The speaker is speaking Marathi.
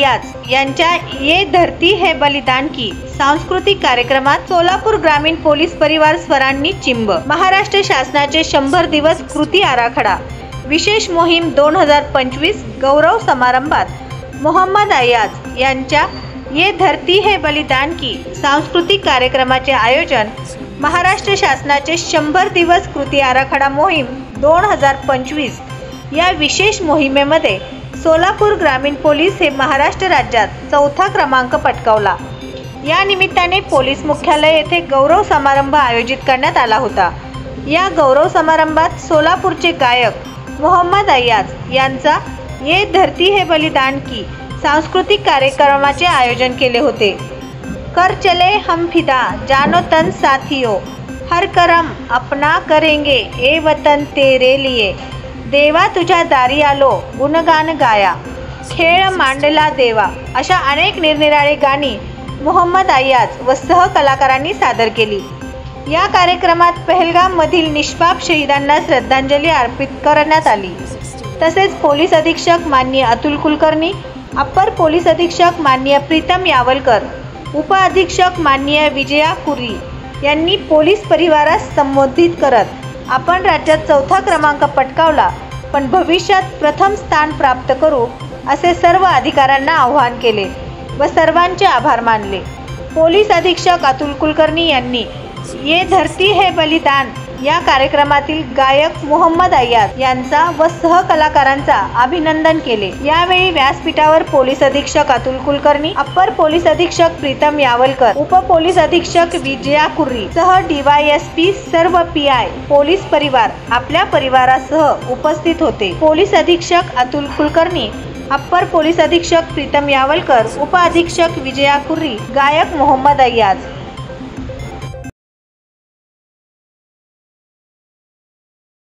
अय्याज यांच्या ये धरती है बलिदान की सांस्कृतिक कार्यक्रमात सोलापूर ग्रामीण पोलीस परिवार स्वरांनी चिंब। महाराष्ट्र शासनाचे 100 दिवस कृती आराखडा विशेष मोहीम 2025 गौरव समारंभात मोहम्मद अय्याज यांच्या ये धरती है बलिदान की सांस्कृतिक कार्यक्रमाचे आयोजन। महाराष्ट्र शासनाचे 100 दिवस कृती आराखडा मोहीम 2025 या विशेष मोहिमेमध्ये सोलापूर ग्रामीण पोलीस हे महाराष्ट्र राज्यात 4था क्रमांक पटकावला। या निमित्ताने पोलीस मुख्यालय येथे गौरव समारंभ आयोजित करण्यात आला होता। या गौरव समारंभात सोलापूरचे गायक मोहम्मद अय्याज यांचा ये धरती है बलिदान की सांस्कृतिक कार्यक्रमाचे आयोजन केले होते। कर चले हम फिदा जानो तन साथियों, हर करम अपना करेंगे ए वतन तेरे लिए, देवा तुझ्या दारी आलो गुणगान गाया, खेळ मांडला देवा अशा अनेक निरनिराळी गाणी मोहम्मद अय्याज व सहकलाकारांनी सादर केली। या कार्यक्रमात पहलगाममधील निष्पाप शहीदांना श्रद्धांजली अर्पित करण्यात आली। तसेच पोलीस अधीक्षक माननीय अतुल कुलकर्णी, अप्पर पोलीस अधीक्षक माननीय प्रीतम यावलकर, उप अधीक्षक माननीय विजया कुरी यांनी पोलीस परिवारास संबोधित करत आपण राज्यात 4था क्रमांक पटकावला, पण भविष्यात प्रथम स्थान प्राप्त करू असे सर्व अधिकाऱ्यांना आवाहन केले व सर्वांचे आभार मानले। पोलीस अधीक्षक अतुल कुलकर्णी यांनी ये धरती है बलिदान या कार्यक्रमातील गायक मोहम्मद अय्याज यांचा व सहकलाकारांचा अभिनंदन केले। यावेळी व्यासपीठावर पोलीस अधीक्षक अतुल कुलकर्णी, अप्पर पोलीस अधीक्षक प्रीतम यावलकर, उप पोलीस अधीक्षक विजया कुर्री सह DYSP सर्व PI पोलीस परिवार आपल्या परिवारासह उपस्थित होते। पोलीस अधीक्षक अतुल कुलकर्णी, अप्पर पोलीस अधीक्षक प्रीतम यावलकर, उप अधीक्षक विजया कुर्री, गायक मोहम्मद अय्याज।